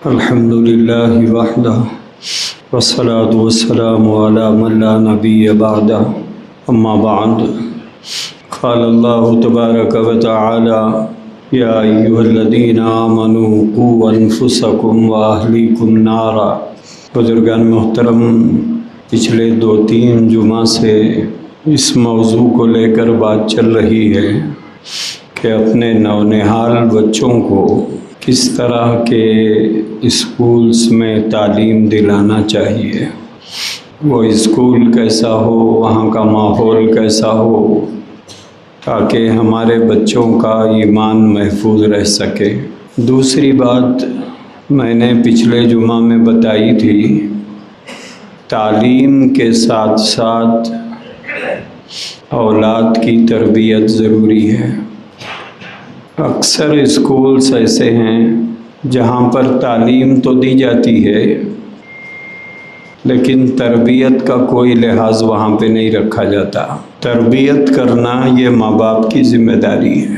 الحمد للہ وحدہ والصلاة والسلام علی من لا نبی بعدہ اما بعد قال اللہ تبارک و تعالی یا ایھا الذین آمنوا قوا انفسکم واہلیکم نارا۔ بزرگان محترم، پچھلے 2-3 جمعہ سے اس موضوع کو لے کر بات چل رہی ہے کہ اپنے نونہال بچوں کو کس طرح کے اسکولز میں تعلیم دلانا چاہیے، وہ اسکول کیسا ہو، وہاں کا ماحول کیسا ہو، تاکہ ہمارے بچوں کا ایمان محفوظ رہ سکے۔ دوسری بات میں نے پچھلے جمعہ میں بتائی تھی، تعلیم کے ساتھ ساتھ اولاد کی تربیت ضروری ہے۔ اکثر اسکولز ایسے ہیں جہاں پر تعلیم تو دی جاتی ہے لیکن تربیت کا کوئی لحاظ وہاں پہ نہیں رکھا جاتا۔ تربیت کرنا یہ ماں باپ کی ذمہ داری ہے۔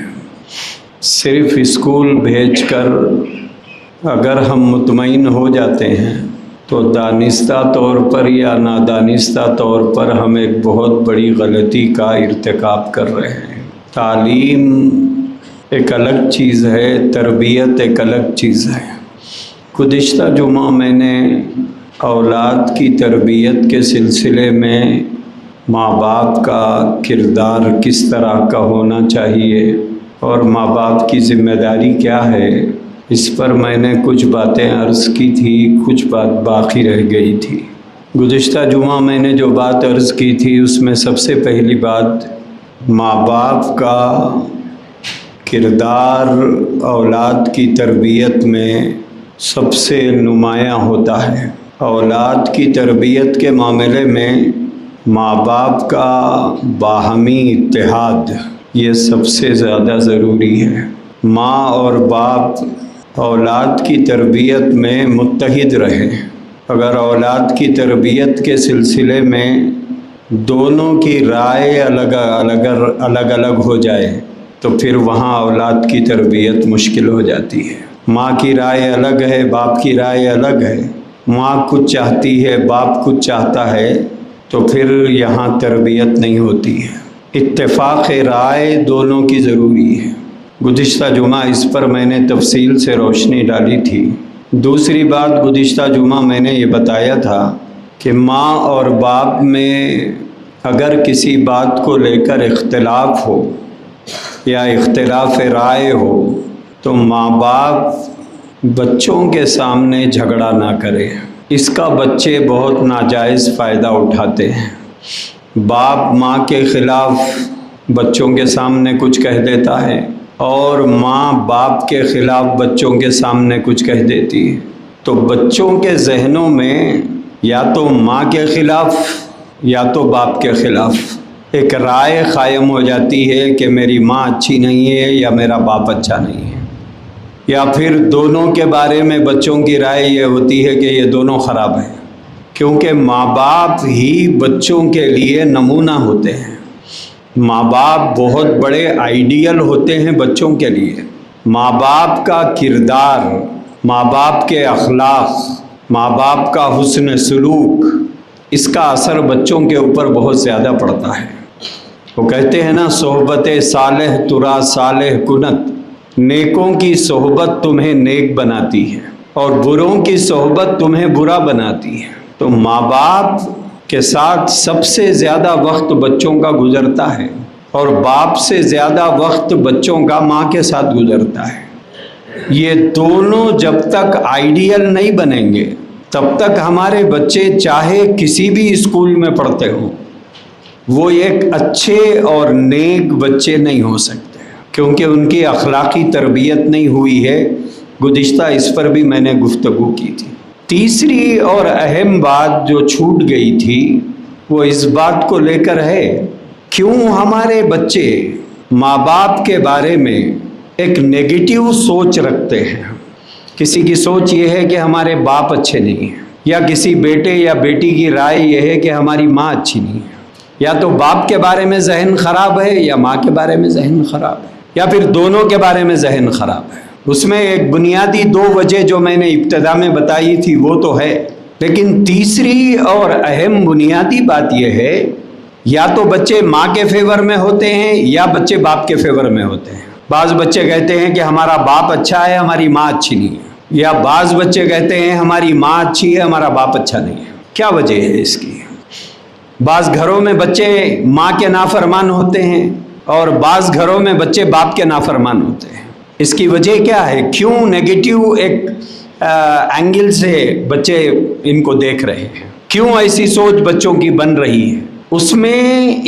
صرف اسکول بھیج کر اگر ہم مطمئن ہو جاتے ہیں تو دانستہ طور پر یا نادانستہ طور پر ہم ایک بہت بڑی غلطی کا ارتکاب کر رہے ہیں۔ تعلیم ایک الگ چیز ہے، تربیت ایک الگ چیز ہے۔ گزشتہ جمعہ میں نے اولاد کی تربیت کے سلسلے میں ماں باپ کا کردار کس طرح کا ہونا چاہیے اور ماں باپ کی ذمہ داری کیا ہے، اس پر میں نے کچھ باتیں عرض کی تھی، کچھ بات باقی رہ گئی تھی۔ گزشتہ جمعہ میں نے جو بات عرض کی تھی اس میں سب سے پہلی بات، ماں باپ کا کردار اولاد کی تربیت میں سب سے نمایاں ہوتا ہے۔ اولاد کی تربیت کے معاملے میں ماں باپ کا باہمی اتحاد یہ سب سے زیادہ ضروری ہے۔ ماں اور باپ اولاد کی تربیت میں متحد رہیں۔ اگر اولاد کی تربیت کے سلسلے میں دونوں کی رائے الگ الگ ہو جائے تو پھر وہاں اولاد کی تربیت مشکل ہو جاتی ہے۔ ماں کی رائے الگ ہے، باپ کی رائے الگ ہے، ماں کچھ چاہتی ہے، باپ کچھ چاہتا ہے، تو پھر یہاں تربیت نہیں ہوتی ہے۔ اتفاق رائے دونوں کی ضروری ہے۔ گزشتہ جمعہ اس پر میں نے تفصیل سے روشنی ڈالی تھی۔ دوسری بات، گزشتہ جمعہ میں نے یہ بتایا تھا کہ ماں اور باپ میں اگر کسی بات کو لے کر اختلاف ہو یا اختلاف رائے ہو تو ماں باپ بچوں کے سامنے جھگڑا نہ کرے، اس کا بچے بہت ناجائز فائدہ اٹھاتے ہیں۔ باپ ماں کے خلاف بچوں کے سامنے کچھ کہہ دیتا ہے اور ماں باپ کے خلاف بچوں کے سامنے کچھ کہہ دیتی ہے، تو بچوں کے ذہنوں میں یا تو ماں کے خلاف یا تو باپ کے خلاف ایک رائے قائم ہو جاتی ہے کہ میری ماں اچھی نہیں ہے یا میرا باپ اچھا نہیں ہے، یا پھر دونوں کے بارے میں بچوں کی رائے یہ ہوتی ہے کہ یہ دونوں خراب ہیں، کیونکہ ماں باپ ہی بچوں کے لیے نمونہ ہوتے ہیں۔ ماں باپ بہت بڑے آئیڈیل ہوتے ہیں بچوں کے لیے۔ ماں باپ کا کردار، ماں باپ کے اخلاق، ماں باپ کا حسن سلوک، اس کا اثر بچوں کے اوپر بہت زیادہ پڑتا ہے۔ وہ کہتے ہیں نا، صحبت صالح ترا صالح کنت، نیکوں کی صحبت تمہیں نیک بناتی ہے اور بروں کی صحبت تمہیں برا بناتی ہے۔ تو ماں باپ کے ساتھ سب سے زیادہ وقت بچوں کا گزرتا ہے اور باپ سے زیادہ وقت بچوں کا ماں کے ساتھ گزرتا ہے۔ یہ دونوں جب تک آئیڈیل نہیں بنیں گے تب تک ہمارے بچے چاہے کسی بھی اسکول میں پڑھتے ہوں وہ ایک اچھے اور نیک بچے نہیں ہو سکتے، کیونکہ ان کی اخلاقی تربیت نہیں ہوئی ہے۔ گزشتہ اس پر بھی میں نے گفتگو کی تھی۔ تیسری اور اہم بات جو چھوٹ گئی تھی وہ اس بات کو لے کر ہے، کیوں ہمارے بچے ماں باپ کے بارے میں ایک نیگیٹو سوچ رکھتے ہیں۔ کسی کی سوچ یہ ہے کہ ہمارے باپ اچھے نہیں ہیں، یا کسی بیٹے یا بیٹی کی رائے یہ ہے کہ ہماری ماں اچھی نہیں ہے۔ یا تو باپ کے بارے میں ذہن خراب ہے یا ماں کے بارے میں ذہن خراب ہے، یا پھر دونوں کے بارے میں ذہن خراب ہے۔ اس میں ایک بنیادی 2 وجہ جو میں نے ابتدا میں بتائی تھی وہ تو ہے، لیکن تیسری اور اہم بنیادی بات یہ ہے، یا تو بچے ماں کے فیور میں ہوتے ہیں یا بچے باپ کے فیور میں ہوتے ہیں۔ بعض بچے کہتے ہیں کہ ہمارا باپ اچھا ہے، ہماری ماں اچھی نہیں ہے، یا بعض بچے کہتے ہیں ہماری ماں اچھی ہے، ہمارا باپ اچھا نہیں ہے۔ کیا وجہ ہے اس کی؟ بعض گھروں میں بچے ماں کے نافرمان ہوتے ہیں اور بعض گھروں میں بچے باپ کے نافرمان ہوتے ہیں۔ اس کی وجہ کیا ہے؟ کیوں نیگیٹو ایک اینگل سے بچے ان کو دیکھ رہے ہیں؟ کیوں ایسی سوچ بچوں کی بن رہی ہے؟ اس میں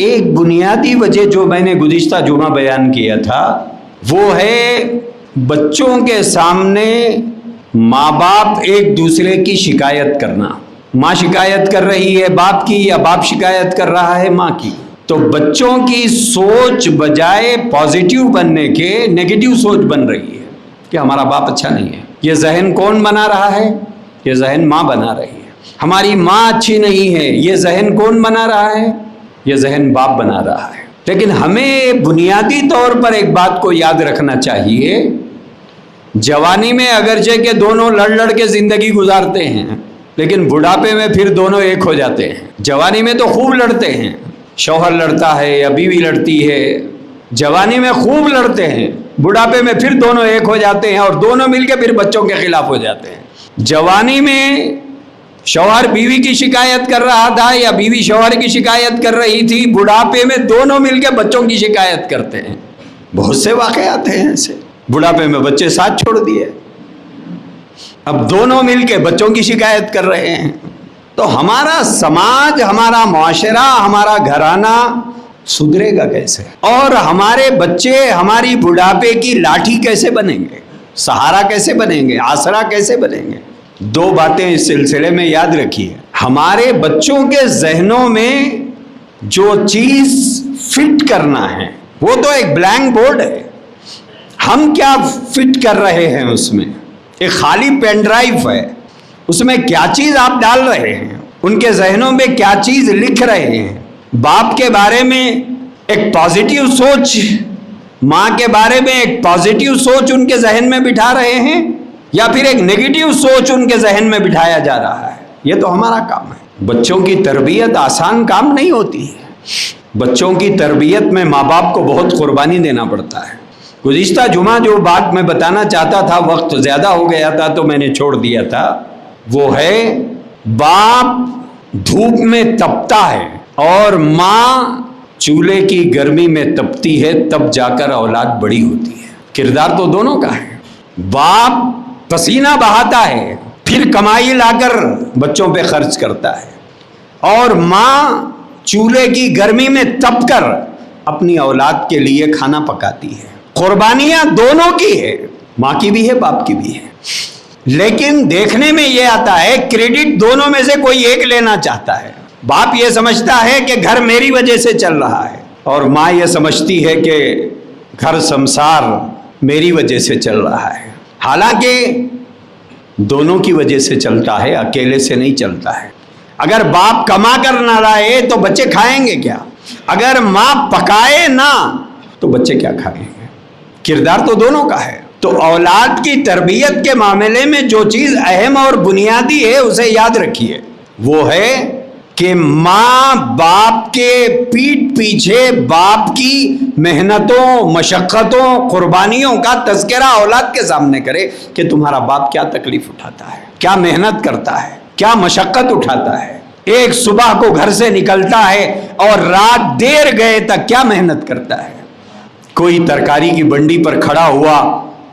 ایک بنیادی وجہ جو میں نے گزشتہ جمعہ بیان کیا تھا وہ ہے بچوں کے سامنے ماں باپ ایک دوسرے کی شکایت کرنا۔ ماں شکایت کر رہی ہے باپ کی یا باپ شکایت کر رہا ہے ماں کی، تو بچوں کی سوچ بجائے پازیٹیو بننے کے نیگیٹو سوچ بن رہی ہے کہ ہمارا باپ اچھا نہیں ہے۔ یہ ذہن کون بنا رہا ہے؟ یہ ذہن ماں بنا رہی ہے۔ ہماری ماں اچھی نہیں ہے، یہ ذہن کون بنا رہا ہے؟ یہ ذہن باپ بنا رہا ہے۔ لیکن ہمیں بنیادی طور پر ایک بات کو یاد رکھنا چاہیے، جوانی میں اگرچہ کہ دونوں لڑ کے زندگی گزارتے ہیں، لیکن بڑھاپے میں پھر دونوں ایک ہو جاتے ہیں۔ جوانی میں تو خوب لڑتے ہیں، شوہر لڑتا ہے یا بیوی لڑتی ہے، جوانی میں خوب لڑتے ہیں، بڑھاپے میں پھر دونوں ایک ہو جاتے ہیں اور دونوں مل کے پھر بچوں کے خلاف ہو جاتے ہیں۔ جوانی میں شوہر بیوی کی شکایت کر رہا تھا یا بیوی شوہر کی شکایت کر رہی تھی، بڑھاپے میں دونوں مل کے بچوں کی شکایت کرتے ہیں۔ بہت سے واقعات ہیں ایسے، بڑھاپے میں بچے ساتھ چھوڑ دیے، اب دونوں مل کے بچوں کی شکایت کر رہے ہیں۔ تو ہمارا سماج، ہمارا معاشرہ، ہمارا گھرانہ سدھرے گا کیسے؟ اور ہمارے بچے ہماری بڑھاپے کی لاٹھی کیسے بنیں گے؟ سہارا کیسے بنیں گے؟ آسرا کیسے بنیں گے؟ 2 باتیں اس سلسلے میں یاد رکھیے۔ ہمارے بچوں کے ذہنوں میں جو چیز فٹ کرنا ہے وہ تو ایک بلینک بورڈ ہے، ہم کیا فٹ کر رہے ہیں اس میں؟ ایک خالی پین ڈرائیو ہے، اس میں کیا چیز آپ ڈال رہے ہیں، ان کے ذہنوں میں کیا چیز لکھ رہے ہیں؟ باپ کے بارے میں ایک پازیٹیو سوچ، ماں کے بارے میں ایک پازیٹیو سوچ ان کے ذہن میں بٹھا رہے ہیں یا پھر ایک نیگیٹیو سوچ ان کے ذہن میں بٹھایا جا رہا ہے؟ یہ تو ہمارا کام ہے۔ بچوں کی تربیت آسان کام نہیں ہوتی ہے، بچوں کی تربیت میں ماں باپ کو بہت قربانی دینا پڑتا ہے۔ گزشتہ جمعہ جو بات میں بتانا چاہتا تھا، وقت زیادہ ہو گیا تھا تو میں نے چھوڑ دیا تھا، وہ ہے باپ دھوپ میں تپتا ہے اور ماں چولہے کی گرمی میں تپتی ہے، تب جا کر اولاد بڑی ہوتی ہے۔ کردار تو دونوں کا ہے، باپ پسینہ بہاتا ہے پھر کمائی لا کر بچوں پہ خرچ کرتا ہے، اور ماں چولہے کی گرمی میں تپ کر اپنی اولاد کے لیے کھانا پکاتی ہے۔ قربانیاں دونوں کی ہے، ماں کی بھی ہے باپ کی بھی ہے، لیکن دیکھنے میں یہ آتا ہے کریڈٹ دونوں میں سے کوئی ایک لینا چاہتا ہے۔ باپ یہ سمجھتا ہے کہ گھر میری وجہ سے چل رہا ہے، اور ماں یہ سمجھتی ہے کہ گھر سمسار میری وجہ سے چل رہا ہے۔ حالانکہ دونوں کی وجہ سے چلتا ہے، اکیلے سے نہیں چلتا ہے۔ اگر باپ کما کر نہ لائے تو بچے کھائیں گے کیا؟ اگر ماں پکائے نہ تو بچے کیا کھائیں گے؟ کردار تو دونوں کا ہے۔ تو اولاد کی تربیت کے معاملے میں جو چیز اہم اور بنیادی ہے اسے یاد رکھیے، وہ ہے کہ ماں باپ کے پیٹھ پیچھے باپ کی محنتوں، مشقتوں، قربانیوں کا تذکرہ اولاد کے سامنے کرے کہ تمہارا باپ کیا تکلیف اٹھاتا ہے، کیا محنت کرتا ہے، کیا مشقت اٹھاتا ہے، ایک صبح کو گھر سے نکلتا ہے اور رات دیر گئے تک کیا محنت کرتا ہے۔ کوئی ترکاری کی بنڈی پر کھڑا ہوا،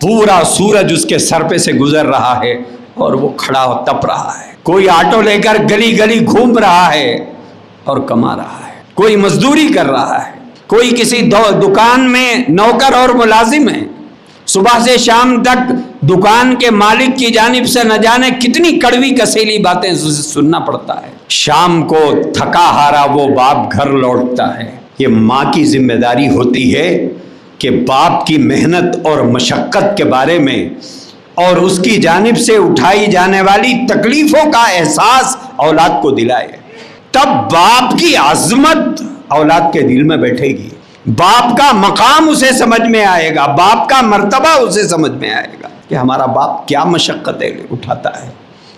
پورا سورج اس کے سر پہ سے گزر رہا ہے اور وہ کھڑا ہو تپ رہا ہے۔ کوئی آٹو لے کر گلی گلی گھوم رہا ہے اور کما رہا ہے۔ کوئی مزدوری کر رہا ہے، کوئی کسی دکان میں نوکر اور ملازم ہے، صبح سے شام تک دکان کے مالک کی جانب سے نہ جانے کتنی کڑوی کسیلی باتیں سننا پڑتا ہے۔ شام کو تھکا ہارا وہ باپ گھر لوٹتا ہے۔ یہ ماں کی ذمہ داری ہوتی ہے کہ باپ کی محنت اور مشقت کے بارے میں اور اس کی جانب سے اٹھائی جانے والی تکلیفوں کا احساس اولاد کو دلائے، تب باپ کی عظمت اولاد کے دل میں بیٹھے گی، باپ کا مقام اسے سمجھ میں آئے گا، باپ کا مرتبہ اسے سمجھ میں آئے گا۔ کہ ہمارا باپ کیا مشقتیں اٹھاتا ہے،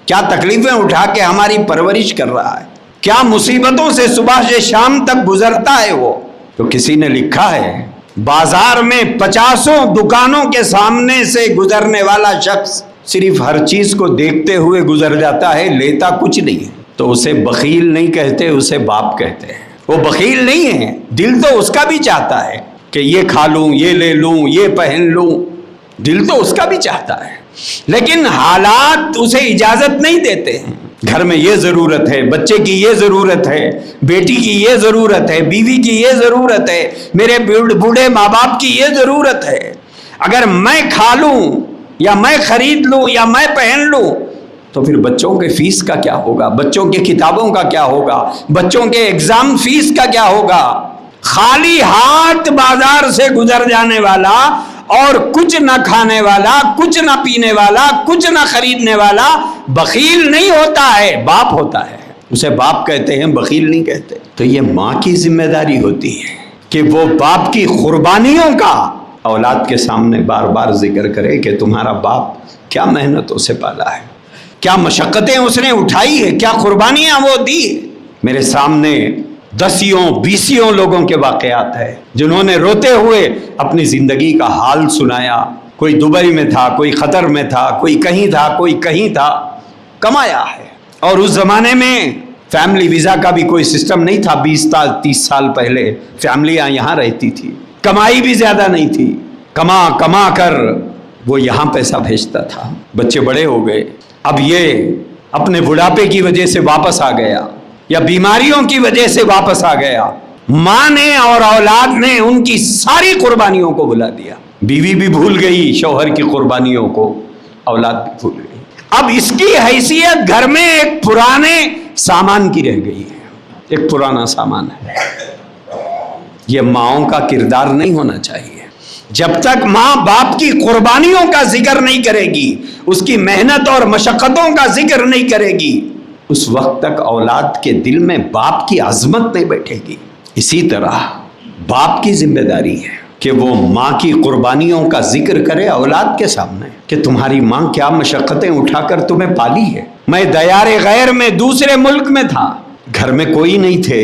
کیا تکلیفیں اٹھا کے ہماری پرورش کر رہا ہے، کیا مصیبتوں سے صبح سے شام تک گزرتا ہے وہ. تو کسی نے لکھا ہے بازار میں 50 دکانوں کے سامنے سے گزرنے والا شخص صرف ہر چیز کو دیکھتے ہوئے گزر جاتا ہے، لیتا کچھ نہیں ہے. تو اسے بخیل نہیں کہتے، اسے باپ کہتے ہیں. وہ بخیل نہیں ہے، دل تو اس کا بھی چاہتا ہے کہ یہ کھا لوں، یہ لے لوں، یہ پہن لوں، دل تو اس کا بھی چاہتا ہے، لیکن حالات اسے اجازت نہیں دیتے ہیں. گھر میں یہ ضرورت ہے، بچے کی یہ ضرورت ہے، بیٹی کی یہ ضرورت ہے، بیوی کی یہ ضرورت ہے، میرے بوڑھے ماں باپ کی یہ ضرورت ہے. اگر میں کھا لوں یا میں خرید لوں یا میں پہن لوں تو پھر بچوں کے فیس کا کیا ہوگا، بچوں کی کتابوں کا کیا ہوگا، بچوں کے ایگزام فیس کا کیا ہوگا. خالی ہاتھ بازار سے گزر جانے والا اور کچھ نہ کھانے والا، کچھ نہ پینے والا، کچھ نہ خریدنے والا بخیل نہیں ہوتا ہے، باپ ہوتا ہے. اسے باپ کہتے ہیں، بخیل نہیں کہتے. تو یہ ماں کی ذمہ داری ہوتی ہے کہ وہ باپ کی قربانیوں کا اولاد کے سامنے بار بار ذکر کرے کہ تمہارا باپ کیا محنتوں سے پالا ہے، کیا مشقتیں اس نے اٹھائی ہے، کیا قربانیاں وہ دی. میرے سامنے 10-20 لوگوں کے واقعات ہیں جنہوں نے روتے ہوئے اپنی زندگی کا حال سنایا. کوئی دبئی میں تھا، کوئی قطر میں تھا، کوئی کہیں تھا، کوئی کہیں تھا، کمایا ہے. اور اس زمانے میں فیملی ویزا کا بھی کوئی سسٹم نہیں تھا. 20-30 سال پہلے فیملیاں یہاں رہتی تھی، کمائی بھی زیادہ نہیں تھی، کما کر وہ یہاں پیسہ بھیجتا تھا. بچے بڑے ہو گئے، اب یہ اپنے بڑھاپے کی وجہ سے واپس آ گیا یا بیماریوں کی وجہ سے واپس آ گیا. ماں نے اور اولاد نے ان کی ساری قربانیوں کو بھلا دیا. بیوی بھی بھول گئی شوہر کی قربانیوں کو، اولاد بھی بھول گئی. اب اس کی حیثیت گھر میں ایک پرانے سامان کی رہ گئی ہے، ایک پرانا سامان ہے. یہ ماؤں کا کردار نہیں ہونا چاہیے. جب تک ماں باپ کی قربانیوں کا ذکر نہیں کرے گی، اس کی محنت اور مشقتوں کا ذکر نہیں کرے گی، اس وقت تک اولاد کے دل میں باپ کی عظمت نہیں بیٹھے گی. اسی طرح باپ کی ذمہ داری ہے کہ وہ ماں کی قربانیوں کا ذکر کرے اولاد کے سامنے کہ تمہاری ماں کیا مشقتیں اٹھا کر تمہیں پالی ہے. میں دیار غیر میں دوسرے ملک میں تھا، گھر میں کوئی نہیں تھے،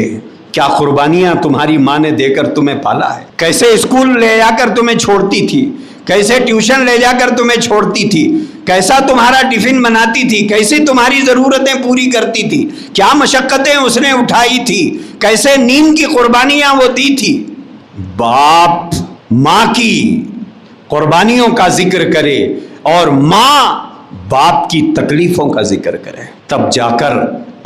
کیا قربانیاں تمہاری ماں نے دے کر تمہیں پالا ہے. کیسے اسکول لے جا کر تمہیں چھوڑتی تھی، کیسے ٹیوشن لے جا کر تمہیں چھوڑتی تھی، کیسا تمہارا ٹفن بناتی تھی، کیسے تمہاری ضرورتیں پوری کرتی تھی، کیا مشقتیں اس نے اٹھائی تھی، کیسے نیند کی قربانیاں وہ دی تھی. باپ ماں کی قربانیوں کا ذکر کرے اور ماں باپ کی تکلیفوں کا ذکر کرے، تب جا کر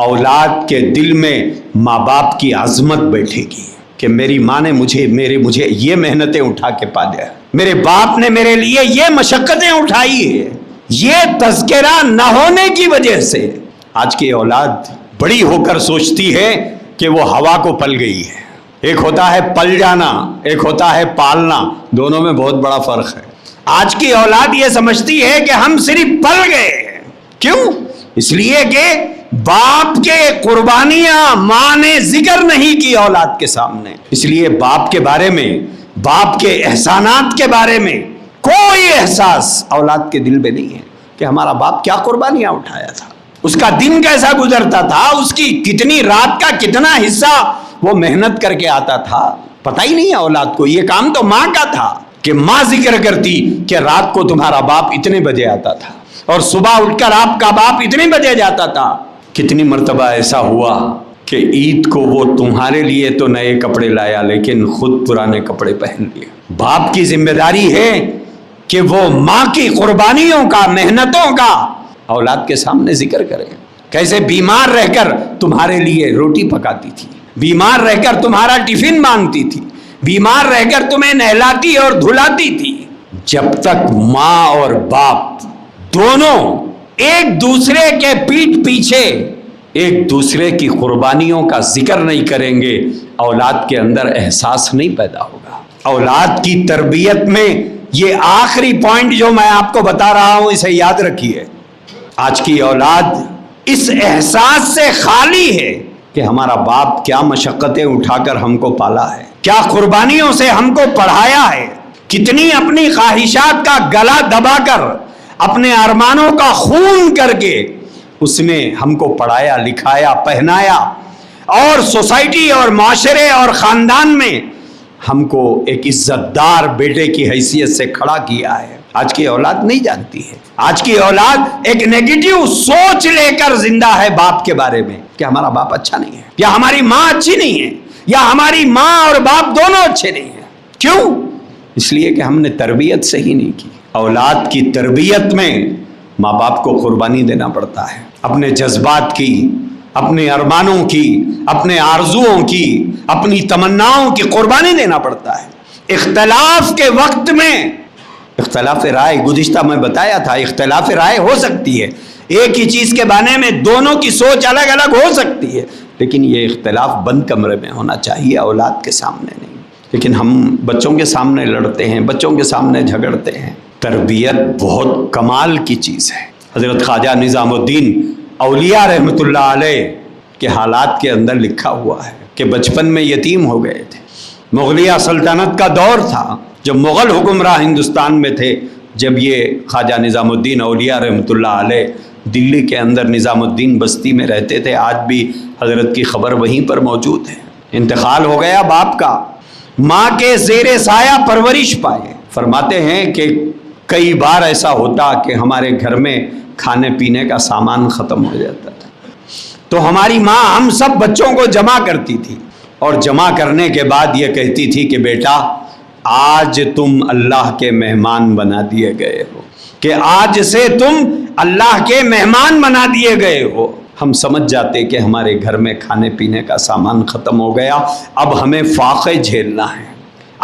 اولاد کے دل میں ماں باپ کی عظمت بیٹھے گی کہ میری ماں نے مجھے یہ محنتیں اٹھا کے پالا، میرے باپ نے میرے لیے یہ مشقتیں اٹھائی ہے. یہ تذکرہ نہ ہونے کی وجہ سے آج کی اولاد بڑی ہو کر سوچتی ہے کہ وہ ہوا کو پل گئی ہے. ایک ہوتا ہے پل جانا، ایک ہوتا ہے پالنا، دونوں میں بہت بڑا فرق ہے. آج کی اولاد یہ سمجھتی ہے کہ ہم صرف پل گئے. کیوں؟ اس لیے کہ باپ کے قربانیاں ماں نے ذکر نہیں کی اولاد کے سامنے. اس لیے باپ کے بارے میں، باپ کے احسانات کے بارے میں کوئی احساس اولاد کے دل میں نہیں ہے کہ ہمارا باپ کیا قربانیاں اٹھایا تھا، اس کا دن کیسا گزرتا تھا، اس کی کتنی رات کا کتنا حصہ وہ محنت کر کے آتا تھا. پتہ ہی نہیں ہے اولاد کو. یہ کام تو ماں کا تھا کہ ماں ذکر کرتی کہ رات کو تمہارا باپ اتنے بجے آتا تھا اور صبح اٹھ کر آپ کا باپ اتنے بجے جاتا تھا. کتنی مرتبہ ایسا ہوا کہ عید کو وہ تمہارے لیے تو نئے کپڑے لایا لیکن خود پرانے کپڑے پہن لیے. باپ کی ذمہ داری ہے کہ وہ ماں کی قربانیوں کا، محنتوں کا اولاد کے سامنے ذکر کرے. کیسے بیمار رہ کر تمہارے لیے روٹی پکاتی تھی، بیمار رہ کر تمہارا ٹفن مانگتی تھی، بیمار رہ کر تمہیں نہلاتی اور دھلاتی تھی. جب تک ماں اور باپ دونوں ایک دوسرے کے پیٹھ پیچھے ایک دوسرے کی قربانیوں کا ذکر نہیں کریں گے، اولاد کے اندر احساس نہیں پیدا ہوگا. اولاد کی تربیت میں یہ آخری پوائنٹ جو میں آپ کو بتا رہا ہوں اسے یاد رکھیے. آج کی اولاد اس احساس سے خالی ہے کہ ہمارا باپ کیا مشقتیں اٹھا کر ہم کو پالا ہے، کیا قربانیوں سے ہم کو پڑھایا ہے، کتنی اپنی خواہشات کا گلا دبا کر اپنے ارمانوں کا خون کر کے اس نے ہم کو پڑھایا لکھایا پہنایا اور سوسائٹی اور معاشرے اور خاندان میں ہم کو ایک عزت دار بیٹے کی حیثیت سے کھڑا کیا ہے۔ آج کی اولاد نہیں جانتی ہے، آج کی اولاد ایک نیگیٹو سوچ لے کر زندہ ہے باپ کے بارے میں کہ ہمارا باپ اچھا نہیں ہے، یا ہماری ماں اچھی نہیں ہے، یا ہماری ماں اور باپ دونوں اچھے نہیں ہیں۔ کیوں؟ اس لیے کہ ہم نے تربیت صحیح نہیں کی۔ اولاد کی تربیت میں ماں باپ کو قربانی دینا پڑتا ہے، اپنے جذبات کی، اپنے ارمانوں کی، اپنے آرزوؤں کی، اپنی تمناؤں کی قربانی دینا پڑتا ہے۔ اختلاف کے وقت میں اختلاف رائے، گزشتہ میں بتایا تھا، اختلاف رائے ہو سکتی ہے، ایک ہی چیز کے بارے میں دونوں کی سوچ الگ الگ ہو سکتی ہے، لیکن یہ اختلاف بند کمرے میں ہونا چاہیے، اولاد کے سامنے نہیں۔ لیکن ہم بچوں کے سامنے لڑتے ہیں، بچوں کے سامنے جھگڑتے ہیں۔ تربیت بہت کمال کی چیز ہے۔ حضرت خواجہ نظام الدین اولیاء رحمۃ اللہ علیہ کے حالات کے اندر لکھا ہوا ہے کہ بچپن میں یتیم ہو گئے تھے۔ مغلیہ سلطنت کا دور تھا، جب مغل حکمراں ہندوستان میں تھے، جب یہ خواجہ نظام الدین اولیاء رحمۃ اللہ علیہ دلی کے اندر نظام الدین بستی میں رہتے تھے۔ آج بھی حضرت کی خبر وہیں پر موجود ہے۔ انتقال ہو گیا باپ کا، ماں کے زیر سایہ پرورش پائے۔ فرماتے ہیں کہ کئی بار ایسا ہوتا کہ ہمارے گھر میں کھانے پینے کا سامان ختم ہو جاتا تھا، تو ہماری ماں ہم سب بچوں کو جمع کرتی تھی، اور جمع کرنے کے بعد یہ کہتی تھی کہ بیٹا آج تم اللہ کے مہمان بنا دیے گئے ہو، کہ آج سے تم اللہ کے مہمان بنا دیے گئے ہو۔ ہم سمجھ جاتے کہ ہمارے گھر میں کھانے پینے کا سامان ختم ہو گیا، اب ہمیں فاقے جھیلنا ہے۔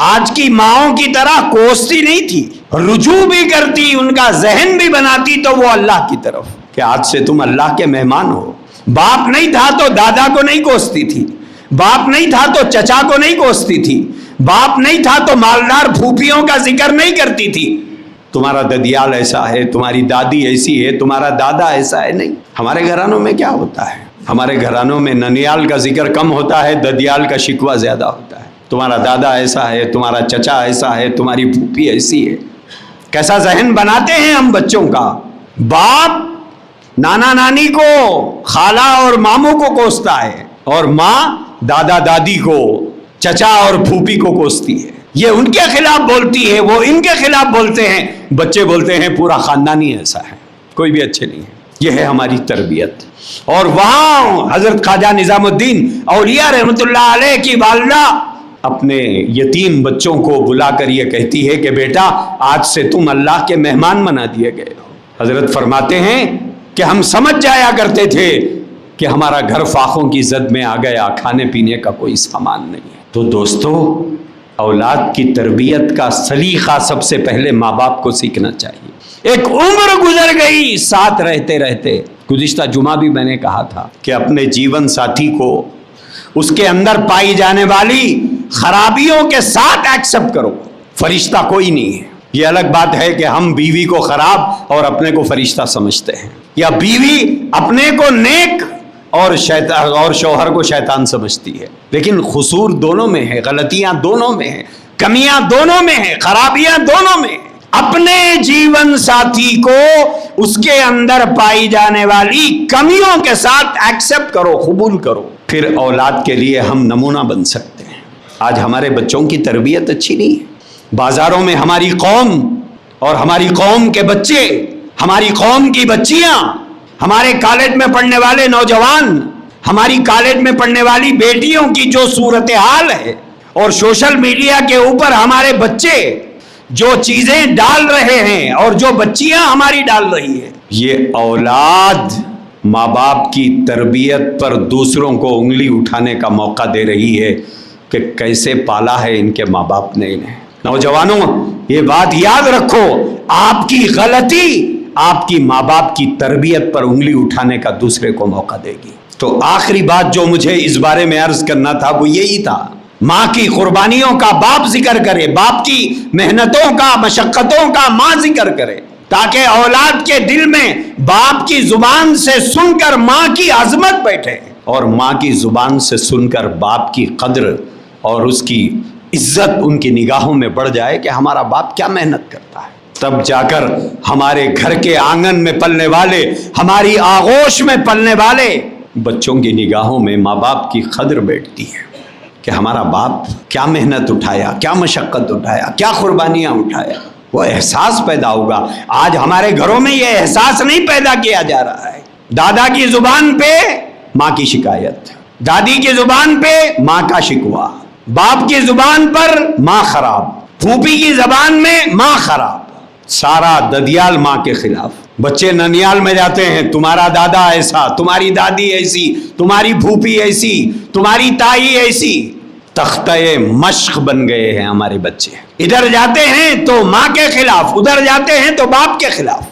آج کی ماؤں کی طرح کوستی نہیں تھی، رجوع بھی کرتی، ان کا ذہن بھی بناتی تو وہ اللہ کی طرف، کہ آج سے تم اللہ کے مہمان ہو۔ باپ نہیں تھا تو دادا کو نہیں کوستی تھی، باپ نہیں تھا تو چچا کو نہیں کوستی تھی، باپ نہیں تھا تو مالدار پھوپھیوں کا ذکر نہیں کرتی تھی۔ تمہارا ددیال ایسا ہے، تمہاری دادی ایسی ہے، تمہارا دادا ایسا ہے، نہیں۔ ہمارے گھرانوں میں کیا ہوتا ہے؟ ہمارے گھرانوں میں ننیال کا ذکر کم ہوتا ہے، ددیال کا شکوہ زیادہ ہوتا ہے۔ تمہارا دادا ایسا ہے، تمہارا چچا ایسا ہے، تمہاری پھوپھی ایسی ہے۔ کیسا ذہن بناتے ہیں ہم بچوں کا؟ باپ نانا نانی کو، خالہ اور ماموں کو کوستا ہے، اور ماں دادا دادی کو، چچا اور پھوپھی کو کوستی ہے۔ یہ ان کے خلاف بولتی ہے، وہ ان کے خلاف بولتے ہیں، بچے بولتے ہیں پورا خاندان ہی ایسا ہے، کوئی بھی اچھے نہیں ہے۔ یہ ہے ہماری تربیت۔ اور وہاں حضرت خواجہ نظام الدین اولیاء رحمۃ اللہ علیہ کی والدہ اپنے یتیم بچوں کو بلا کر یہ کہتی ہے کہ بیٹا آج سے تم اللہ کے مہمان بنا دیے گئے ہو۔ حضرت فرماتے ہیں کہ ہم سمجھ جایا کرتے تھے کہ ہمارا گھر فاقوں کی زد میں آ گیا، کھانے پینے کا کوئی سامان نہیں ہے۔ تو دوستو، اولاد کی تربیت کا سلیقہ سب سے پہلے ماں باپ کو سیکھنا چاہیے۔ ایک عمر گزر گئی ساتھ رہتے رہتے۔ گزشتہ جمعہ بھی میں نے کہا تھا کہ اپنے جیون ساتھی کو اس کے اندر پائی جانے والی خرابیوں کے ساتھ ایکسپٹ کرو۔ فرشتہ کوئی نہیں ہے۔ یہ الگ بات ہے کہ ہم بیوی کو خراب اور اپنے کو فرشتہ سمجھتے ہیں، یا بیوی اپنے کو نیک اور شوہر کو شیطان سمجھتی ہے، لیکن قصور دونوں میں ہے، غلطیاں دونوں میں ہیں، کمیاں دونوں میں ہیں، خرابیاں دونوں میں ہیں۔ اپنے جیون ساتھی کو اس کے اندر پائی جانے والی کمیوں کے ساتھ ایکسپٹ کرو، قبول کرو، پھر اولاد کے لیے ہم نمونہ بن سکتے ہیں۔ آج ہمارے بچوں کی تربیت اچھی نہیں ہے۔ بازاروں میں ہماری قوم اور ہماری قوم کے بچے، ہماری قوم کی بچیاں، ہمارے کالج میں پڑھنے والے نوجوان، ہماری کالج میں پڑھنے والی بیٹیوں کی جو صورتحال ہے، اور سوشل میڈیا کے اوپر ہمارے بچے جو چیزیں ڈال رہے ہیں اور جو بچیاں ہماری ڈال رہی ہے، یہ اولاد ماں باپ کی تربیت پر دوسروں کو انگلی اٹھانے کا موقع دے رہی ہے کہ کیسے پالا ہے ان کے ماں باپ نے انہیں۔ نوجوانوں، یہ بات یاد رکھو، آپ کی غلطی آپ کی ماں باپ کی تربیت پر انگلی اٹھانے کا دوسرے کو موقع دے گی۔ تو آخری بات جو مجھے اس بارے میں عرض کرنا تھا وہ یہی تھا، ماں کی قربانیوں کا باپ ذکر کرے، باپ کی محنتوں کا، مشقتوں کا ماں ذکر کرے، تاکہ اولاد کے دل میں باپ کی زبان سے سن کر ماں کی عظمت بیٹھے، اور ماں کی زبان سے سن کر باپ کی قدر اور اس کی عزت ان کی نگاہوں میں بڑھ جائے کہ ہمارا باپ کیا محنت کرتا ہے۔ تب جا کر ہمارے گھر کے آنگن میں پلنے والے، ہماری آغوش میں پلنے والے بچوں کی نگاہوں میں ماں باپ کی قدر بیٹھتی ہے کہ ہمارا باپ کیا محنت اٹھایا، کیا مشقت اٹھایا، کیا قربانیاں اٹھایا۔ وہ احساس پیدا ہوگا۔ آج ہمارے گھروں میں یہ احساس نہیں پیدا کیا جا رہا ہے۔ دادا کی زبان پہ ماں کی شکایت، دادی کی زبان پہ ماں کا شکوہ، باپ کی زبان پر ماں خراب، پھوپھی کی زبان میں ماں خراب، سارا ددیال ماں کے خلاف۔ بچے ننیال میں جاتے ہیں، تمہارا دادا ایسا، تمہاری دادی ایسی، تمہاری پھوپھی ایسی، تمہاری تائی ایسی۔ تختہ مشق بن گئے ہیں ہمارے بچے۔ ادھر جاتے ہیں تو ماں کے خلاف، ادھر جاتے ہیں تو باپ کے خلاف،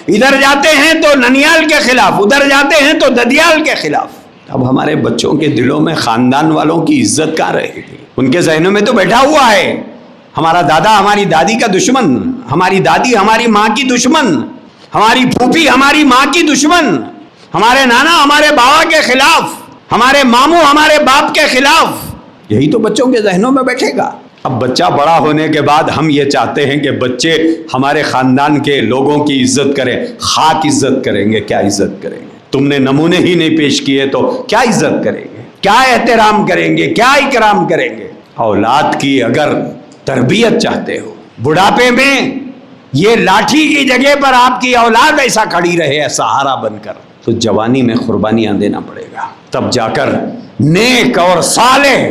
ادھر جاتے ہیں تو ننیال کے خلاف، ادھر جاتے ہیں تو ددیال کے خلاف۔ اب ہمارے بچوں کے دلوں میں خاندان والوں کی عزت کہاں رہے گی؟ ان کے ذہنوں میں تو بیٹھا ہوا ہے ہمارا دادا ہماری دادی کا دشمن، ہماری دادی ہماری ماں کی دشمن، ہماری پھوپھی ہماری ماں کی دشمن، ہمارے نانا ہمارے بابا کے خلاف، ہمارے ماموں ہمارے باپ کے خلاف۔ یہی تو بچوں کے ذہنوں میں بیٹھے گا۔ اب بچہ بڑا ہونے کے بعد ہم یہ چاہتے ہیں کہ بچے ہمارے خاندان کے لوگوں کی عزت کریں۔ خاک عزت کریں گے، کیا عزت کریں گے؟ تم نے نمونے ہی نہیں پیش کیے تو کیا عزت کریں گے، کیا احترام کریں گے، کیا اکرام کریں گے؟ اولاد کی اگر تربیت چاہتے ہو، بڑھاپے میں یہ لاٹھی کی جگہ پر آپ کی اولاد ایسا کھڑی رہے سہارا بن کر، تو جوانی میں قربانیاں دینا پڑے گا۔ تب جا کر نیک اور صالح،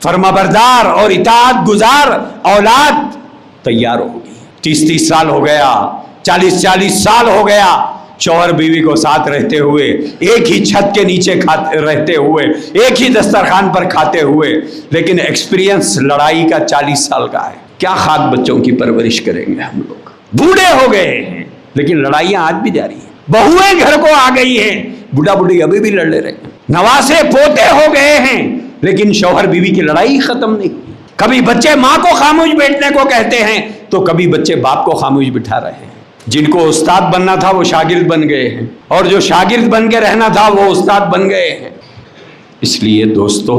فرمانبردار اور اطاعت گزار اولاد تیار ہوگی۔ 30 سال ہو گیا، 40 سال ہو گیا شوہر بیوی کو ساتھ رہتے ہوئے، ایک ہی چھت کے نیچے رہتے ہوئے، ایک ہی دسترخوان پر کھاتے ہوئے، لیکن ایکسپیرینس لڑائی کا 40 سال کا ہے۔ کیا خاک بچوں کی پرورش کریں گے ہم لوگ؟ بوڑھے ہو گئے ہیں لیکن لڑائیاں آج بھی جاری ہیں۔ بہویں گھر کو آ گئی ہیں، بوڑھا بوڑھی ابھی بھی لڑ لے رہے ہیں۔ نواسے پوتے ہو گئے ہیں لیکن شوہر بیوی کی لڑائی ختم نہیں ہوئی۔ کبھی بچے ماں کو خاموش بیٹھنے کو کہتے ہیں تو کبھی بچے باپ کو خاموش بٹھا رہے ہیں۔ جن کو استاد بننا تھا وہ شاگرد بن گئے ہیں، اور جو شاگرد بن کے رہنا تھا وہ استاد بن گئے ہیں۔ اس لیے دوستو،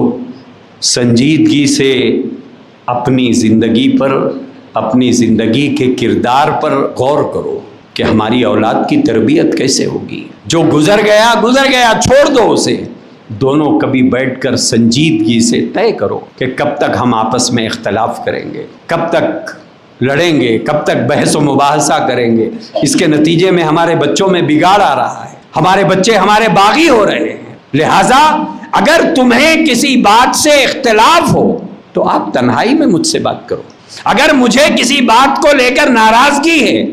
سنجیدگی سے اپنی زندگی پر، اپنی زندگی کے کردار پر غور کرو کہ ہماری اولاد کی تربیت کیسے ہوگی۔ جو گزر گیا گزر گیا، چھوڑ دو اسے۔ دونوں کبھی بیٹھ کر سنجیدگی سے طے کرو کہ کب تک ہم آپس میں اختلاف کریں گے، کب تک لڑیں گے، کب تک بحث و مباحثہ کریں گے۔ اس کے نتیجے میں ہمارے بچوں میں بگاڑ آ رہا ہے، ہمارے بچے ہمارے باغی ہو رہے ہیں۔ لہٰذا اگر تمہیں کسی بات سے اختلاف ہو تو آپ تنہائی میں مجھ سے بات کرو۔ اگر مجھے کسی بات کو لے کر ناراضگی ہے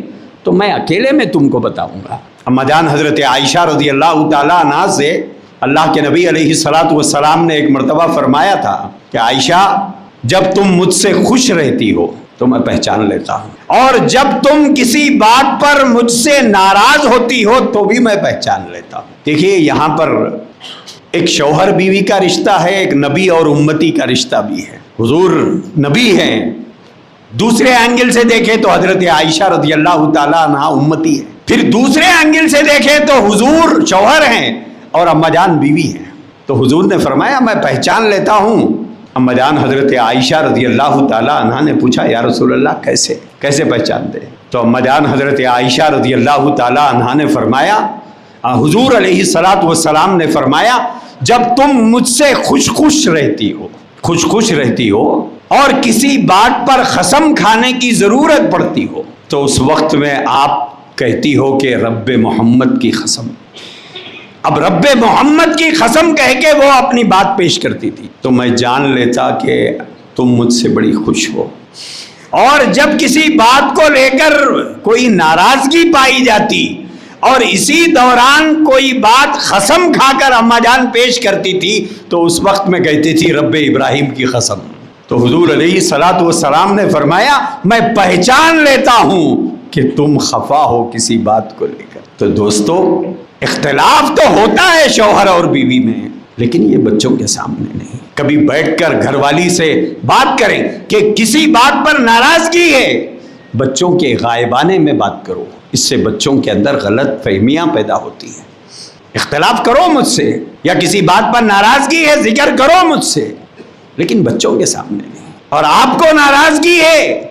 تو میں اکیلے میں تم کو بتاؤں گا۔ اما جان حضرت عائشہ رضی اللہ تعالیٰ عنہا سے اللہ کے نبی علیہ الصلاۃ والسلام نے ایک مرتبہ فرمایا تھا کہ عائشہ، جب تم مجھ سے خوش رہتی ہو تو میں پہچان لیتا ہوں، اور جب تم کسی بات پر مجھ سے ناراض ہوتی ہو تو بھی میں پہچان لیتا ہوں۔ دیکھیے، یہاں پر ایک شوہر بیوی کا رشتہ ہے، ایک نبی اور امتی کا رشتہ بھی ہے۔ حضور نبی ہیں، دوسرے اینگل سے دیکھیں تو حضرت عائشہ رضی اللہ تعالیٰ عنہا امتی ہے، پھر دوسرے اینگل سے دیکھیں تو حضور شوہر ہیں اور اما جان بیوی ہیں۔ تو حضور نے فرمایا میں پہچان لیتا ہوں۔ اما جان حضرت عائشہ رضی اللہ تعالیٰ عنہا نے پوچھا یا رسول اللہ کیسے پہچان دے؟ تو اما جان حضرت عائشہ رضی اللہ تعالیٰ عنہا نے فرمایا، حضور علیہ الصلاۃ والسلام نے فرمایا، جب تم مجھ سے خوش رہتی ہو اور کسی بات پر قسم کھانے کی ضرورت پڑتی ہو تو اس وقت میں آپ کہتی ہو کہ رب محمد کی قسم۔ اب رب محمد کی قسم کہہ کے وہ اپنی بات پیش کرتی تھی تو میں جان لیتا کہ تم مجھ سے بڑی خوش ہو۔ اور جب کسی بات کو لے کر کوئی ناراضگی پائی جاتی اور اسی دوران کوئی بات قسم کھا کر اما جان پیش کرتی تھی تو اس وقت میں کہتی تھی رب ابراہیم کی قسم۔ تو حضور علیہ الصلاۃ والسلام نے فرمایا میں پہچان لیتا ہوں کہ تم خفا ہو کسی بات کو لے کر۔ تو دوستو، اختلاف تو ہوتا ہے شوہر اور بیوی میں، لیکن یہ بچوں کے سامنے نہیں۔ کبھی بیٹھ کر گھر والی سے بات کریں کہ کسی بات پر ناراضگی ہے، بچوں کے غائبانے میں بات کرو، اس سے بچوں کے اندر غلط فہمیاں پیدا ہوتی ہیں۔ اختلاف کرو مجھ سے، یا کسی بات پر ناراضگی ہے ذکر کرو مجھ سے، لیکن بچوں کے سامنے نہیں۔ اور آپ کو ناراضگی ہے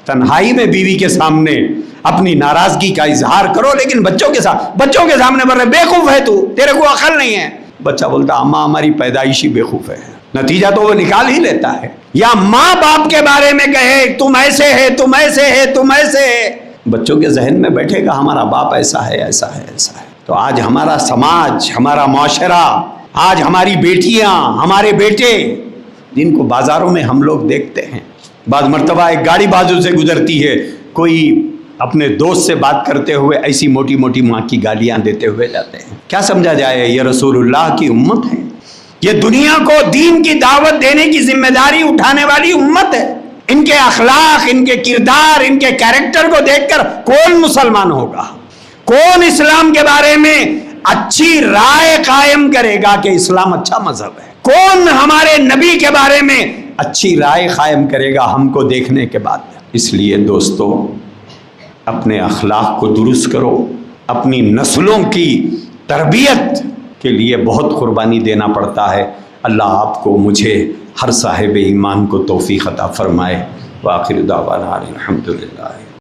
تنہائی میں بیوی کے سامنے اپنی ناراضگی کا اظہار کرو، لیکن بچوں کے سامنے بول رہے بیوقوف ہے تو، تیرے کو عقل نہیں ہے۔ بچہ بولتا اماں ہماری پیدائشی بیوقوف ہے، نتیجہ تو وہ نکال ہی لیتا ہے۔ یا ماں باپ کے بارے میں کہے تم ایسے ہے، تم ایسے ہے، تم ایسے ہے، بچوں کے ذہن میں بیٹھے گا ہمارا باپ ایسا ہے، ایسا ہے، ایسا ہے۔ تو آج ہمارا سماج، ہمارا معاشرہ، آج ہماری بیٹیاں، ہمارے بیٹے، جن کو بازاروں میں ہم لوگ دیکھتے ہیں، بعض مرتبہ ایک گاڑی بازو سے گزرتی ہے، کوئی اپنے دوست سے بات کرتے ہوئے ایسی موٹی موٹی ماں کی گالیاں دیتے ہوئے جاتے ہیں۔ کیا سمجھا جائے؟ یہ رسول اللہ کی امت ہے، یہ دنیا کو دین کی دعوت دینے کی ذمہ داری اٹھانے والی امت ہے۔ ان کے اخلاق، ان کے کردار، ان کے کیریکٹر کو دیکھ کر کون مسلمان ہوگا؟ کون اسلام کے بارے میں اچھی رائے قائم کرے گا کہ اسلام اچھا مذہب ہے؟ کون ہمارے نبی کے بارے میں اچھی رائے قائم کرے گا ہم کو دیکھنے کے بعد؟ اس لیے دوستو، اپنے اخلاق کو درست کرو، اپنی نسلوں کی تربیت کے لیے بہت قربانی دینا پڑتا ہے۔ اللہ آپ کو، مجھے، ہر صاحب ایمان کو توفیق عطا فرمائے۔ وآخر دعوانا الحمدللہ۔